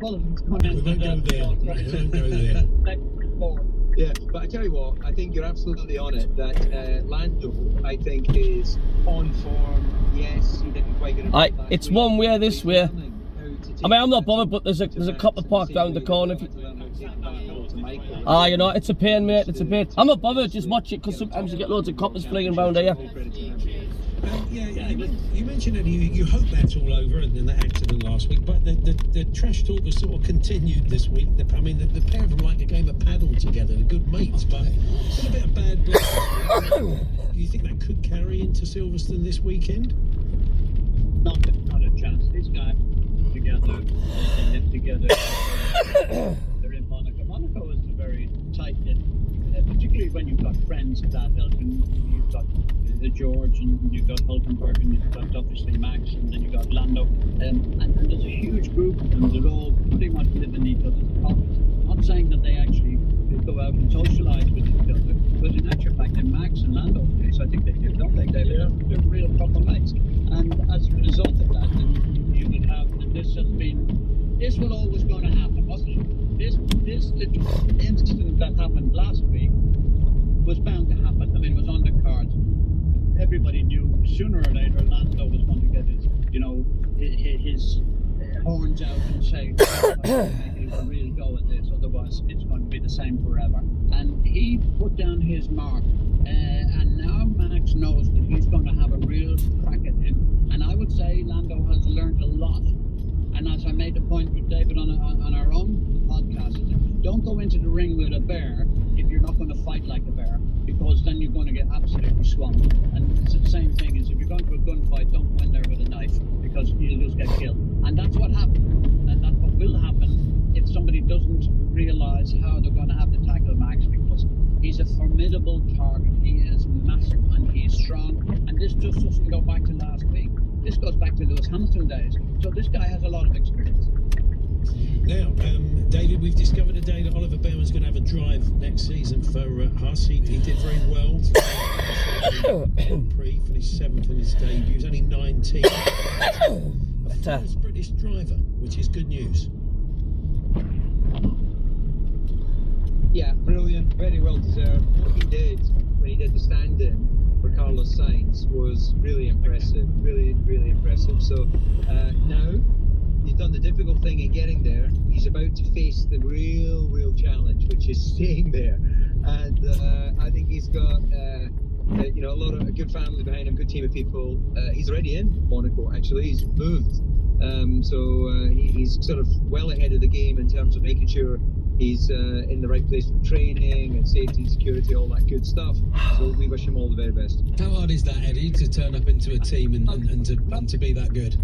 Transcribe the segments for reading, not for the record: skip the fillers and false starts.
Cullen's going into We won't go there. We won't go there. Yeah, but I tell you what, I think you're absolutely on it. That Lando, I think, is on form. Yes, he didn't quite get it right last it's week. one way this way. I mean, I'm not bothered, but there's a to couple Max parked and round the say, corner. "We've got to learn how to take back to Michael." You know, it's a pain, mate. It's a pain. I'm not bothered. Just watch it, because sometimes you get loads of coppers flying around here. You mentioned that you hope that's all over and that accident last week, but the trash talk has sort of continued this week. I mean, the pair of them like a game of paddle together. They're good mates, but it's a bit of bad blood. Do you think that could carry into Silverstone this weekend? Not a chance. These guys together, they live together. They're in Monaco. Monaco is a very tight-knit, particularly when you've got friends of that ilk, and you've got George, and you've got Hulkenberg, and you've got obviously Max, and then you've got Lando, and there's a huge group of them that all pretty much live in each other's pockets. I'm not saying that they actually go out and socialise with each other, but in actual fact, in Max and Lando's case, I think they do, don't they? They're real proper mates. And as a result of that, then you would have, and this was always going to happen, wasn't it? This little incident that happened last week was bound to happen. I mean, it was on the cards. Everybody knew sooner or later Lando was going to get his horns out and say, he'll really go at this, otherwise it's going to be the same forever. And he put down his mark, and now Max knows that he's going to have a real crack at him. And I would say Lando has learned a lot. And as I made the point with David on our own podcast, don't go into the ring with a bear if you're not going to fight like a bear, because then you're going to get absolutely swamped. And it's the same thing as if you're going to a gunfight, don't go in there with a knife, because you'll just get killed. And that's what happened. And that's what will happen if somebody doesn't realise how they're going to have to tackle Max, because he's a formidable target. He is massive and he's strong. And this just doesn't go back to last week. This goes back to Lewis Hamilton days. So this guy has a lot of experience. Now, David, we've discovered today that Oliver Bowman's going to have a drive next season for Haas. He did very well. He finished 7th in his debut. He was only 19. A first British driver, which is good news. Yeah, brilliant, very well deserved. What he did when he did the stand-in for Carlos Sainz was really impressive, really impressive. So now he's done the difficult thing in getting there. He's about to face the real challenge, which is staying there. And I think he's got a good family behind him, good team of people. He's already in Monaco, actually. He's moved. He's sort of well ahead of the game in terms of making sure he's in the right place for training and safety and security, all that good stuff. So we wish him all the very best. How hard is that, Eddie, to turn up into a team and to be that good?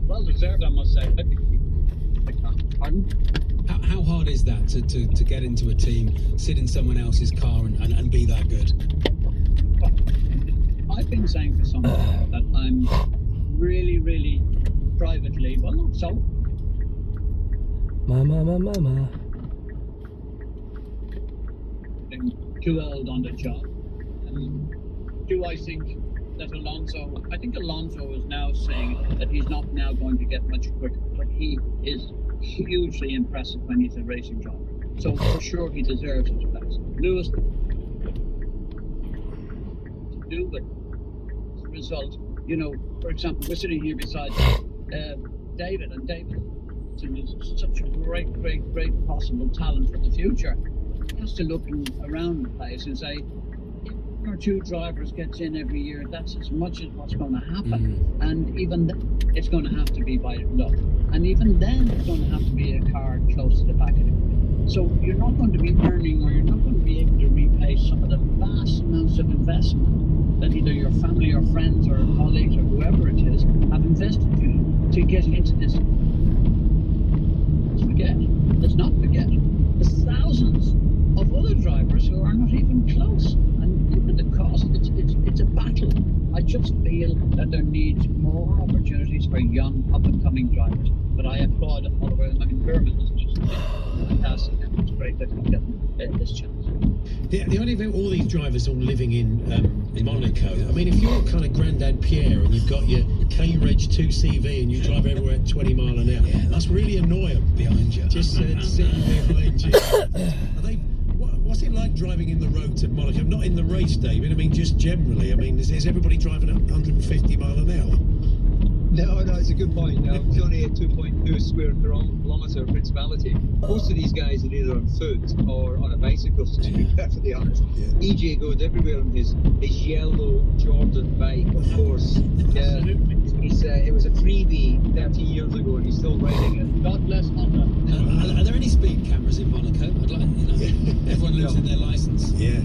Well deserved, I must say. Pardon? How hard is that to get into a team, sit in someone else's car and be that good? I've been saying for some time that I'm really privately, well, not so. Mama. Too old on the job. Do I think that I think Alonso is now saying that he's not now going to get much quicker, but he is hugely impressive when he's a racing driver. So for sure he deserves his place. Lewis to do with the result, for example, we're sitting here beside David, and David is such a great possible talent for the future. He has to look around the place and say, if one or two drivers gets in every year, that's as much as what's going to happen. And even it's going to have to be by luck. And even then, it's going to have to be a car close to the back of it. So you're not going to be earning, or you're not going to be able to repay some of the vast amounts of investment that either your family or friends or colleagues or whoever it is have invested to get into this. Let's not forget, there's thousands of other drivers who are not even close. And look at the cost. It's a battle. I just feel that there needs more opportunities for young, up-and-coming drivers. But I applaud Oliver. I mean, Berman is just fantastic. It's great. great that we get this chance. The idea of all these drivers all living in Monaco. I mean, if you're kind of Grandad Pierre and you've got your K-Reg 2CV and you drive everywhere at 20 mile an hour, that's really annoying. Behind you. Just sitting behind you. What's it like driving in the road to Monaco? Not in the race, David. I mean, just generally. I mean, is everybody driving at 150 mile an hour? No, it's a good point. It's only a 2.2 square kilometre principality. Most of these guys are either on foot or on a bicycle, to be perfectly honest. Yeah. EJ goes everywhere on his yellow Jordan bike, of course. It was a freebie 30 years ago and he's still riding it. God bless Honda. Are there any speed cameras in Monaco? I'd like, everyone losing their licence. Yeah.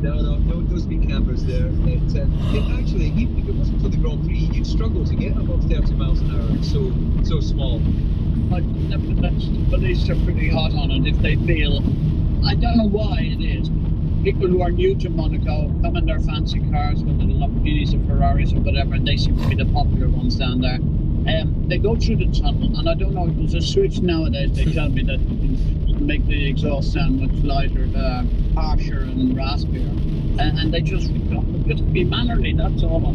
No speed cameras there. Actually, even if it wasn't for the Grand Prix, you'd struggle to get above 30 miles an hour. It's so small. But nevertheless, the police are pretty hot on it if they feel. I don't know why it is. People who are new to Monaco come in their fancy cars, whether they're Lamborghinis or Ferraris or whatever, and they seem to be the popular ones down there. They go through the tunnel, and I don't know, there's a switch nowadays, they tell me that you can make the exhaust sound much lighter, harsher and raspier. And they just be mannerly, that's all.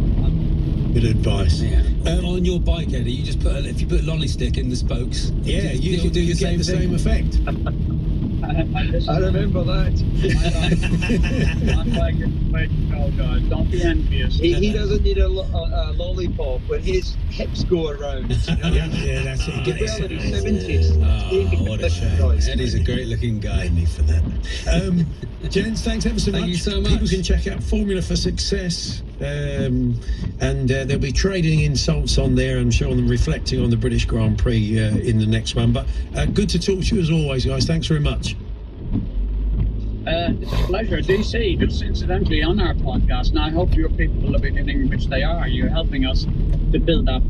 Good advice. Yeah. On your bike, Eddie, you just if you put a lolly stick in the spokes. Yeah, you it'll can do the get the same effect. I remember that. I'm like, way to go, guys. Don't be envious. He doesn't need a lollipop when his hips go around. Yeah, that's it. Get well in his 70s. Oh, what a shame. Eddie's a great looking guy. Me for that. Gents, thanks ever so much. Thank you so much. People can check out Formula for Success, and there'll be trading insults on there. I'm sure them reflecting on the British Grand Prix in the next one. But good to talk to you as always, guys. Thanks very much. It's a pleasure. DC, just incidentally on our podcast, and I hope your people are beginning, which they are. You're helping us to build that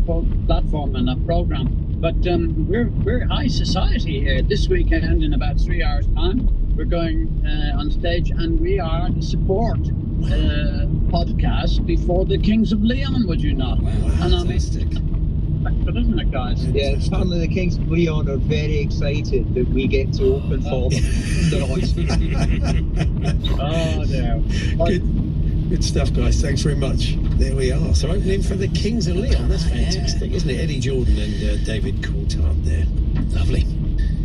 platform and that program. But we're high society here. This weekend, in about 3 hours' time, we're going on stage, and we are the support podcast before the Kings of Leon. Would you not? Wow, and fantastic. But isn't it, guys? Yeah, apparently the Kings of Leon are very excited that we get to open for them. Oh, dear. Good stuff, guys. Thanks very much. There we are. So opening for the Kings of Leon. That's fantastic, isn't it? Eddie Jordan and David Coulthard there. Lovely.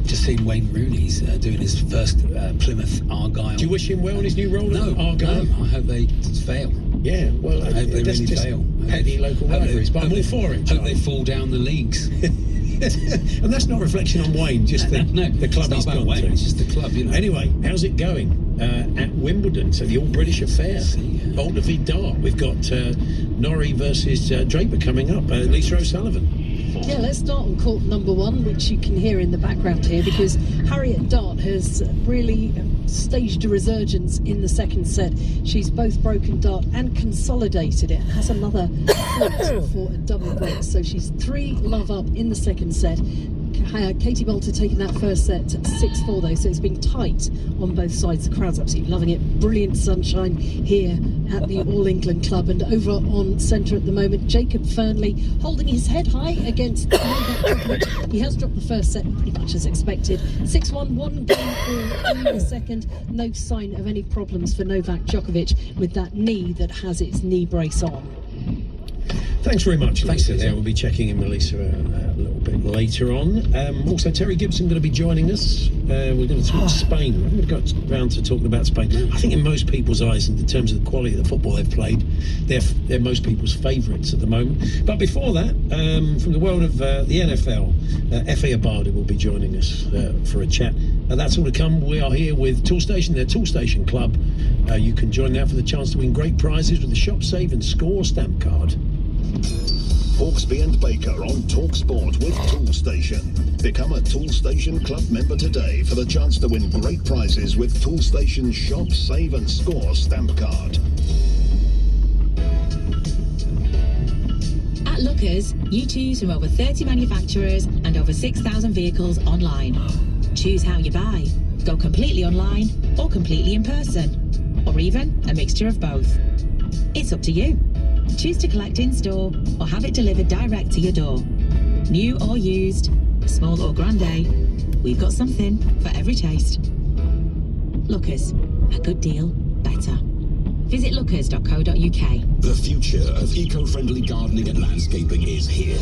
Just seen Wayne Rooney's doing his first Plymouth Argyle. Do you wish him well in his new role No, at Argyle? no, I hope they fail. Yeah, well, I hope they that's really just fail. petty local rivalries, but I'm all for it. Hope they fall down the leagues. And that's not a reflection on Wayne, just the club it's he's not about gone Wayne, to. it's just the club, you know. Anyway, how's it going at Wimbledon? So the All-British Affair, Bolton v Dart. We've got Norrie versus Draper coming up. Lisa O'Sullivan. Yeah, let's start on court number one, which you can hear in the background here, because Harriet Dart has really staged a resurgence in the second set. She's both broken dart and consolidated it, and has another point for a double break. So she's 3-love up in the second set. Katie Boulter taking that first set 6-4 though, so it's been tight on both sides. The crowd's absolutely loving it. Brilliant sunshine here at the All England Club. And over on centre at the moment, Jacob Fernley holding his head high against Novak Djokovic. He has dropped the first set pretty much as expected. 6-1, 1 game all in the second. No sign of any problems for Novak Djokovic with that knee that has its knee brace on. Thanks very much, Thanks, Lisa. Lisa. We'll be checking in with Lisa a little bit later on. Also, Terry Gibson going to be joining us. We're going to talk Spain. We're going to go round to talking about Spain. I think in most people's eyes, in terms of the quality of the football they've played, they're most people's favourites at the moment. But before that, from the world of the NFL, Efe Abadi will be joining us for a chat. That's all to come. We are here with Toolstation, their Toolstation Club. You can join now for the chance to win great prizes with the Shop Save and Score stamp card. Hawksby and Baker on TalkSport with Toolstation. Become a Toolstation Club member today for the chance to win great prizes with Toolstation Shop, Save and Score stamp card. At Lookers, you choose from over 30 manufacturers and over 6,000 vehicles online. Choose how you buy. Go completely online or completely in person. Or even a mixture of both. It's up to you. Choose to collect in store or have it delivered direct to your door. New or used, small or grande, we've got something for every taste. Lookers. A good deal, better. Visit lookers.co.uk. The future of eco-friendly gardening and landscaping is here.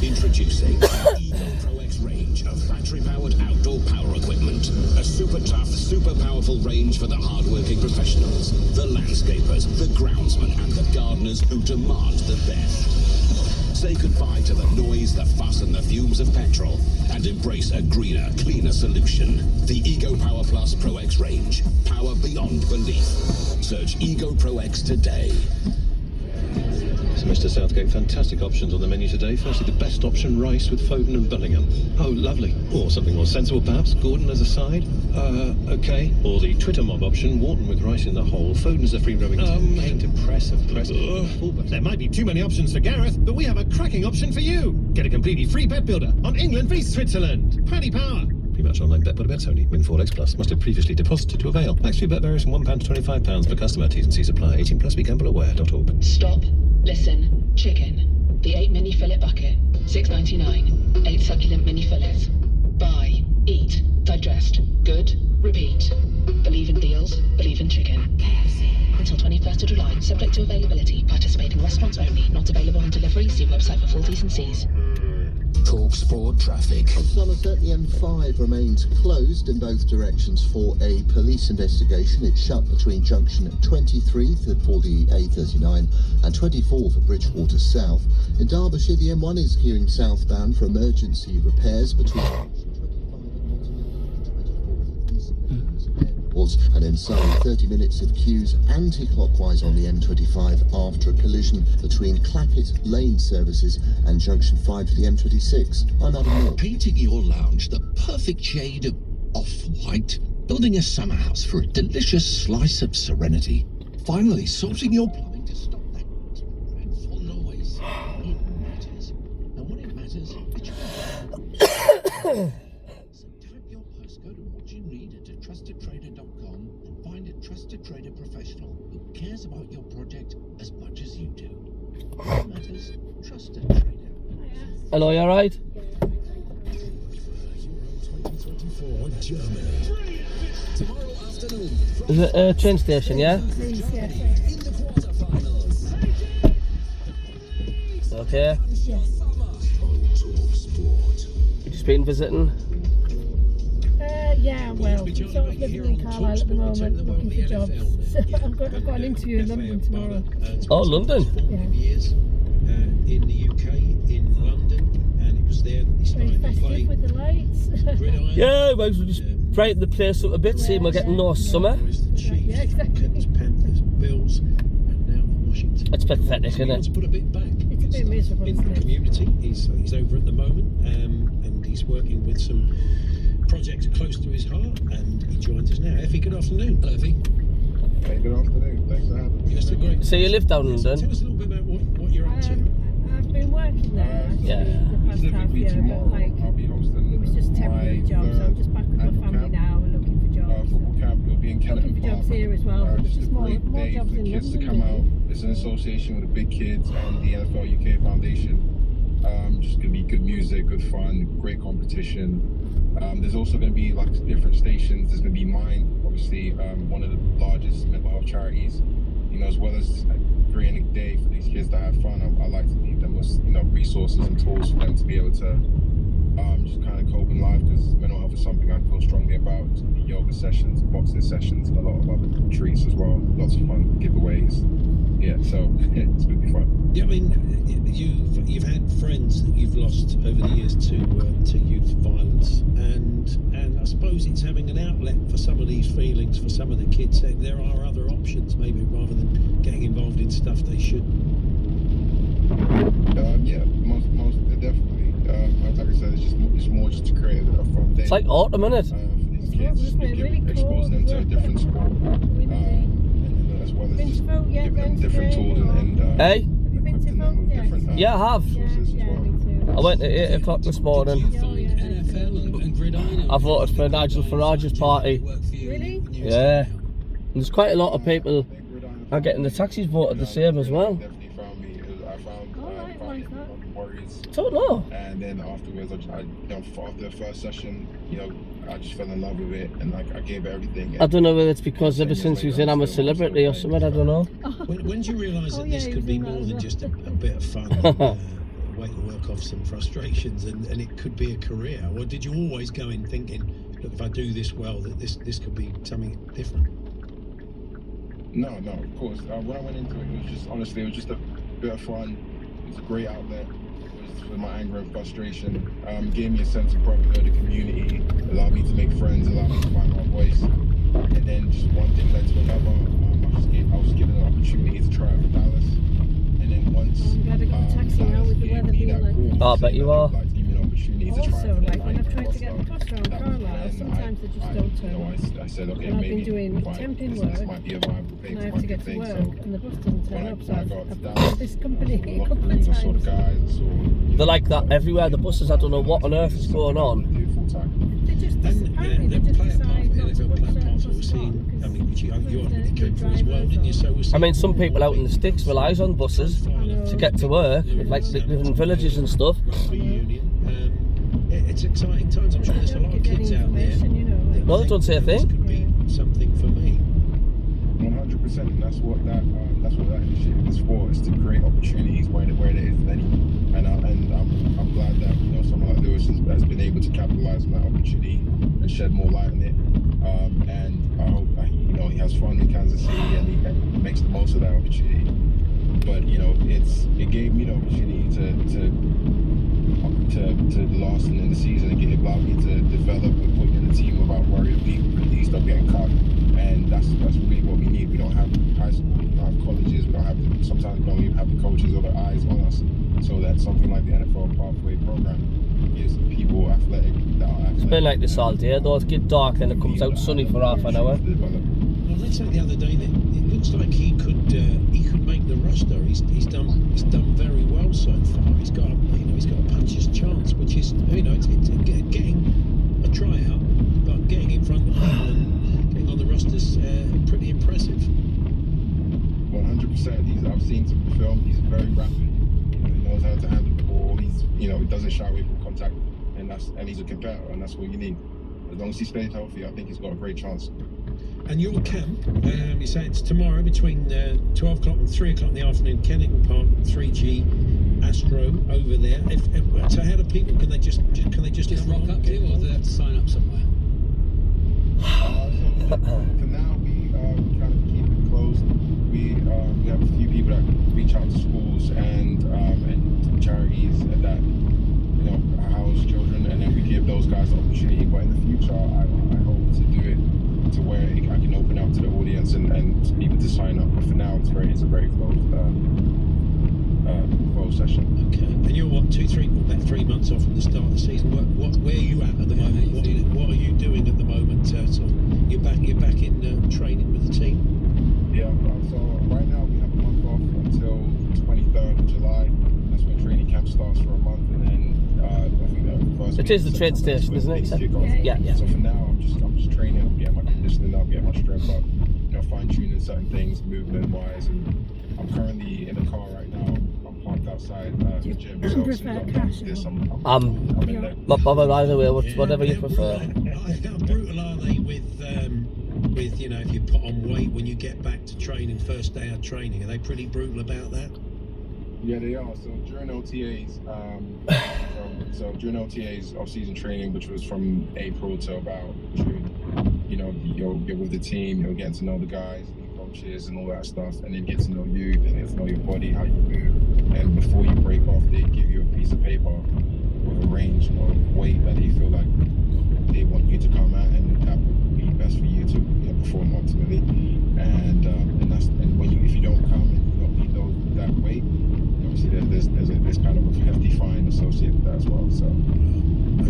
Introducing the Ego Pro X range of battery-powered outdoor power equipment. A super tough, super powerful range for the hard-working professionals, the landscapers, the groundsmen, and the gardeners who demand the best. Say goodbye to the noise, the fuss, and the fumes of petrol, and embrace a greener, cleaner solution. The Ego Power Plus Pro X range. Power beyond belief. Search Ego Pro X today. So, Mr. Southgate, fantastic options on the menu today. Firstly, the best option, rice with Foden and Bellingham. Oh, lovely. Or something more sensible, perhaps. Gordon as a side. Okay. Or the Twitter mob option, Wharton with rice in the hole. Foden as a free roaming Kane to press and press. There might be too many options for Gareth, but we have a cracking option for you. Get a completely free bet builder on England v Switzerland. Paddy Power. Pretty much online bet, but bets only. Win 4x plus. Must have previously deposited to avail. Max free bet varies from £1 to £25 per customer. T's and C's apply. 18 plus. BeGambleAware.org. Stop, listen, chicken. The 8 mini fillet bucket, $6.99. 8 succulent mini fillets. Buy, eat, digest. Good, repeat. Believe in deals, believe in chicken. KFC. Until 21st of July, subject to availability. Participating restaurants only. Not available on delivery. See website for full T's and C's. Talk Sport traffic. On Somerset, the M5 remains closed in both directions for a police investigation. It's shut between junction 23 for the A39 and 24 for Bridgewater South. In Derbyshire, the M1 is gearing southbound for emergency repairs between and in Surrey, 30 minutes of queues anti-clockwise on the M25 after a collision between Clackett Lane services and junction 5 for the M26. I'm Adam Moore. Painting your lounge the perfect shade of off-white, building a summer house for a delicious slice of serenity, finally sorting your plumbing to stop that dreadful noise. It matters, and when it matters, it's your So type your postcode and what you need into trustedtrader.com and find a trusted trader professional who cares about your project as much as you do. What matters, Trusted Trader. Hello, you alright? Tomorrow afternoon. Is it a train station, yeah? Okay. You just been visiting? Yeah, well, I'm sort of living in Carlisle at the moment, looking for jobs. So I've got an interview in London tomorrow. Oh, London? Yeah. Years in the UK, in London, and it was there that he Very started to play. festive with the lights. Gridiron. Yeah, well, we'll just brighten the place up a bit, see we're getting no summer. Yeah, exactly. Panthers, Bills, and now Washington. That's pathetic, isn't Let's it? put a bit back. It's a bit miserable, In isn't the it? community, he's over at the moment, and he's working with some projects close to his heart, and he joins us now. Effie, good afternoon. Hello, Effie. Hey, good afternoon. Thanks for having me. Yes, they're great. So you live down in Tell London? us a little bit about what you're up to. I've been working there actually Yeah. the past half Specifically year, but tomorrow, like I'll be hosting it was just temporary my jobs. So I'm just back with my annual family camp. now and looking for jobs. Football camp will be in Looking Kennedy for Park. jobs here as well. But there's Just a just more great day jobs for in kids to London. come out. really. It's an association with the big kids and the NFL UK Foundation. Just gonna be good music, good fun, great competition. There's also gonna be like different stations. There's gonna be Mind, obviously one of the largest mental health charities. You know, as well as creating a day for these kids to have fun. I like to leave them with resources and tools for them to be able to just kind of cope in life, because mental health is something I feel strongly about. There's gonna be yoga sessions, boxing sessions, and a lot of other treats as well. Lots of fun giveaways. Yeah, so it's gonna be fun. Yeah, I mean, you've had friends that you've lost over the years to youth violence, and I suppose it's having an outlet for some of these feelings for some of the kids. There are other options, maybe, rather than getting involved in stuff they shouldn't. Yeah, most definitely. Like I said, it's more just to create a fun day. It's like autumn, isn't it? For these It's kids, isn't it? Really exposing them to a different sport, as well as Been just to vote yet, giving them then, different today, tools or- and Hey? Have you been to equipping them with vote? different Yeah, I have. resources as Yeah, well. me too. I went at 8 o'clock this morning. Did you find NFL and Gridiron? I voted for Nigel Farage's party. Really? Yeah. And there's quite a lot of people are getting the taxis voted the same as well. Definitely found me. I found Alright, why is that? Warriors Don't know. And then afterwards, after the first session, I just fell in love with it, and I gave it everything. I don't know whether it's because ever since he was in I'm a Celebrity or something, I don't know. When did you realise that this could be more than just a bit of fun, a way to work off some frustrations, and it could be a career? Or did you always go in thinking, look, if I do this well, that this could be something different? No, of course. When I went into it, it was just a bit of fun. It was a great outlet. It was for my anger and frustration. Gave me a sense of brotherhood, a community, allowed me to make friends, allowed me to find my voice. And then just one thing led to another. I was given an opportunity to try out for Dallas. And then once I'm glad I got a taxi now with the weather being like this. Oh, I bet you are. Also, like when I've tried to get the bus around Carlisle, sometimes they just don't turn up. I said, okay, And I've maybe been doing temping work, and I have to get to work, and the bus doesn't turn up, so I've called this company a couple of times. They're like that everywhere, the buses, I don't know what on earth is going on. They just, apparently they just decide not to put certain buses on. I mean, you obviously came through as well, didn't you? So I mean, some people out in the sticks relies on buses to get to work, like living in villages and stuff. It's exciting times. I'm sure there's a lot of kids out there. No, they don't say a thing. This could be something for me. 100%, and that's what that initiative is for. Is to create opportunities where there isn't any. And I'm glad that someone like Lewis has been able to capitalize on that opportunity and shed more light on it. And I hope that he has fun in Kansas City and he makes the most of that opportunity. But it gave me the opportunity to last in the season. It allowed me to develop and put in a team without worrying being released or getting cut. And that's really what we need. We don't have high school, we don't have colleges, sometimes we don't even have the coaches or the eyes on us. So that something like the NFL Pathway program gives people It's been like this all day though. It's get dark, then it comes out sunny for half an hour. Well, they said the other day that it looks like he could make the roster. He's done very well so far. He's got a puncher's chance, which is it's getting a tryout, but getting in front of people and getting on the roster's pretty impressive. 100%. I've seen some film. He's very rapid. He knows how to handle the ball. He doesn't shy away from contact, and he's a competitor, and that's what you need. As long as he stays healthy, I think he's got a great chance. And your camp, you say it's tomorrow between 12 o'clock and 3 o'clock in the afternoon, Kennington Park, 3G, Astro over there. So how do people, can they just rock up to you, or do they have to sign up somewhere? So for now, we kind of keep it closed. We have a few people that reach out to schools and charities that house children, and then we give those guys the opportunity. But in the future, I hope to do it to where I can open up to the audience and people to sign up. But for now, it's a very closed session. Okay. And you're what, 3 months off from the start of the season. Where are you at the moment? What are you doing at the moment? So you're back in training with the team. Yeah. So right now we have a month off until 23rd of July. That's when training camp starts for a month, and then I think the first. It is the train station, isn't it? Yeah. So for now, I'm just training. I'm getting my conditioning up, getting my strength up, fine tuning certain things, movement wise, and I'm currently in the car right now. I'm parked outside the gym. So I'm in there. Not bothered either way. Whatever you prefer. How brutal are they with if you put on weight when you get back to training, first day of training? Are they pretty brutal about that? Yeah, they are. So during OTAs, off-season training, which was from April to about June, you're with the team, you're getting to know the guys, the coaches, and all that stuff, and they get to know you, they get to know your body, how you move, and before you break off, they give you a piece of paper with a range of weight that they feel like they want you to come at, and that would be best for you to perform ultimately. And if you don't come and you don't meet that weight, obviously there's kind of a hefty fine associated with that as well. So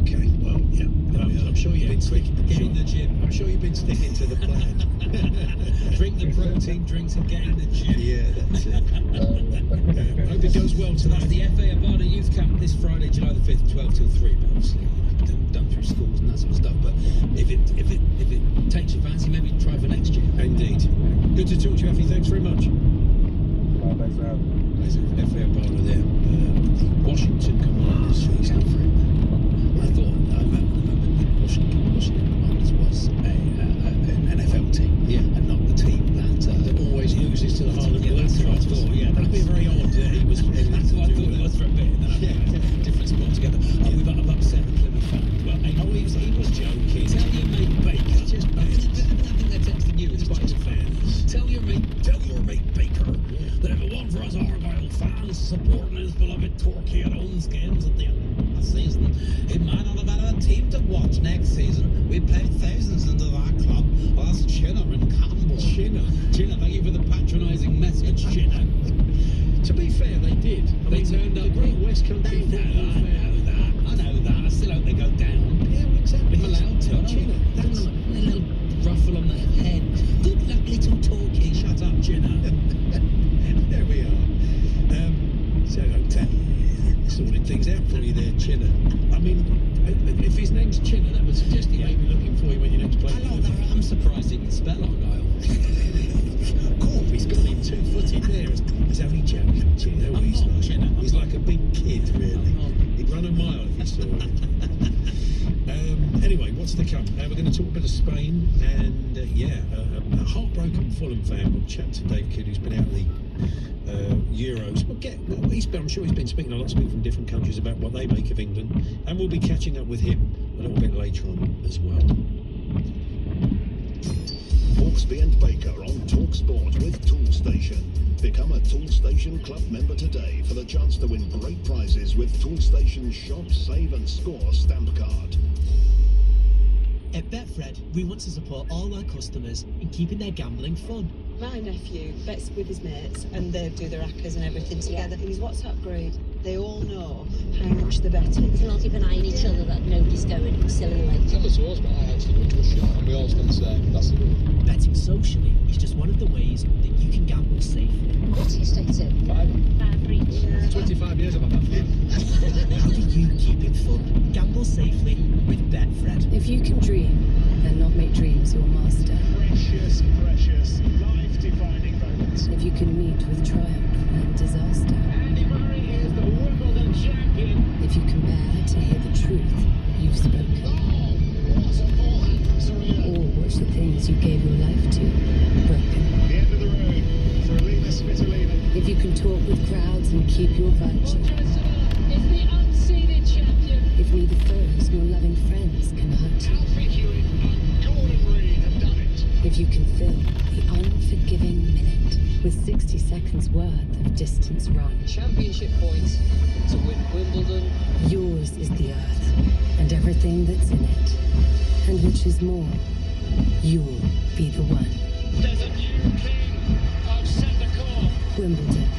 okay, well, yeah, I'm sure you've been sticking in the gym. I'm sure you've been sticking to the plan. Drink the protein drinks and get in the gym. Yeah, that's it. Hope it goes well tonight. The FA Abada Youth Camp this Friday, July the 5th, 12 till 3. But obviously, done through schools and that sort of stuff. But if it takes your fancy, maybe try for next year. Indeed. Good to talk to you, Effie. Thanks very much. Thanks for having me. FA Abada there. Washington coming on. We paid thousands under that club. Oh, that's Chinner and Campbell. Chinner. Chinner, thank you for the patronising message, Chinner. To be fair, they did. They turned up. The Great West Country Football Fair. I know that. I still hope they go down. Yeah, well, exactly. I'm allowed to. Chinner. That's a little ruffle on the head. Good luck, little talkie. Shut up, Chinner. There we are. So sorted things out for you there, Chinner. I mean, if his name's Chinner, that would suggest he may be looking for you when you next play. I like that. I'm surprised he can spell Argyle. Cool, he's gone in 2-footed there. He's only joking, Chinner. I'm He's not, like, Chinner. He's like a big kid, really. He'd run a mile if you saw him. Anyway, what's to come? We're going to talk a bit of Spain and, a heartbroken Fulham fan. We'll chat to Dave Kidd, who's been out of the Euros. I'm sure he's been speaking to lots of people from different countries about what they make of England, and we'll be catching up with him a little bit later on as well. Hawksby and Baker on Talk Sport with Tool Station. Become a Tool Station Club member today for the chance to win great prizes with Tool Station's Shop, Save and Score stamp card. At Betfred, we want to support all our customers in keeping their gambling fun. My nephew bets with his mates and they do their accas and everything together. In his WhatsApp group, they all know how much they're betting. To not keep an eye on each other that nobody's going silly like. Never to us, but I actually went to a shop and we all spent the same. That's the rule. Betting socially is just one of the ways that you can gamble safely. What's your state in? 5 for each. 25 years of that. How do you keep it fun? Gamble safely with Betfred. If you can dream and not make dreams your master. Precious, life-defining moments. If you can meet with triumph and disaster. Andy Murray is the Wimbledon champion. If you can bear to hear the truth you've spoken. What a forehand from Serena. Or watch the things you gave your life to broken. The end of the road for Alina Svitolina. If you can talk with crowds and keep your virtue. Is the unseeded champion. If neither foes nor loving friends can hurt you. Alfie Hewitt and Gordon Reid have done it. If you can fill the unforgiving minute with 60 seconds worth of distance run. Championship points to win Wimbledon. Yours is the earth and everything that's in it. And which is more, you'll be the one. There's a new king of centre court. Wimbledon,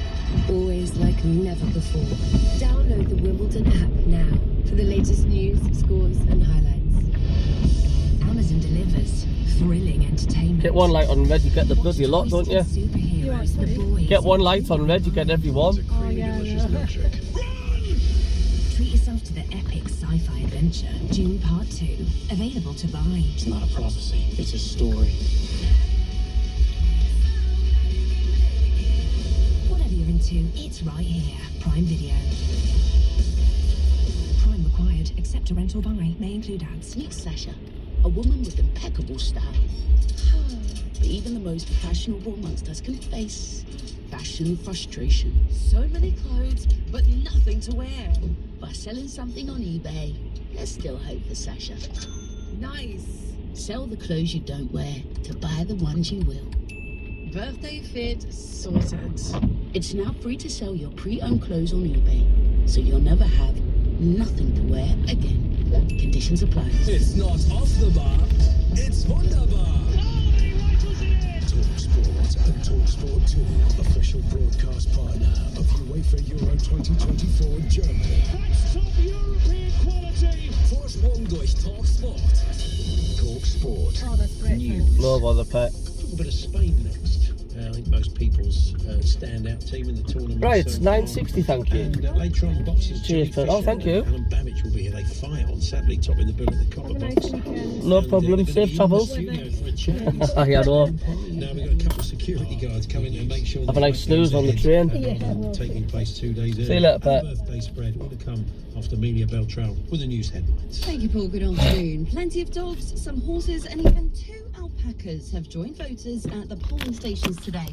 always like never before. Download the Wimbledon app now for the latest news, scores and highlights. Amazon delivers thrilling entertainment. Get one light on red, you get the bloody lot, don't you? Superheroes, the boys. Get one light on red, you get everyone. Oh, yeah, Treat yourself to the epic sci-fi adventure, Dune Part 2. Available to buy. It's not a prophecy, it's a story. Whatever you're into, it's right here. Prime Video. Prime required, except to rent or buy. May include ads. Meet Sasha, a woman with impeccable style. But even the most fashionable amongst us can face fashion frustration. So many clothes, but nothing to wear. By selling something on eBay, there's still hope for Sasha. Nice. Sell the clothes you don't wear to buy the ones you will. Birthday fit sorted. It's now free to sell your pre-owned clothes on eBay, so you'll never have nothing to wear again. Conditions apply. It's not off the bar, it's wunderbar. TalkSport and TalkSport 2, official broadcast partner of UEFA Euro 2024 Germany. That's top European quality. Vorsprung durch TalkSport. TalkSport. Oh, that's great. News. No bother, pet. A little bit of Spain next. I think most people's standout team in the tournament. Right, so 960, thank you. And later on, boxers. Cheers, Johnny Pet. Oh, Fisher thank you. and Alan Babbage will be here. They fight on Saturday, topping the bill at the Copper Box. No problem, safe travels. Yeah, Yeah, I know. Now we've got a couple of security guards coming to make sure. Have a nice snooze on the train. Taking place 2 days early. See you later, Pet. Birthday spread all to come after Amelia Beltrao with the news headlines. Thank you, Paul. Good afternoon. Plenty of dogs, some horses, and even 2 alpacas have joined voters at the polling stations today.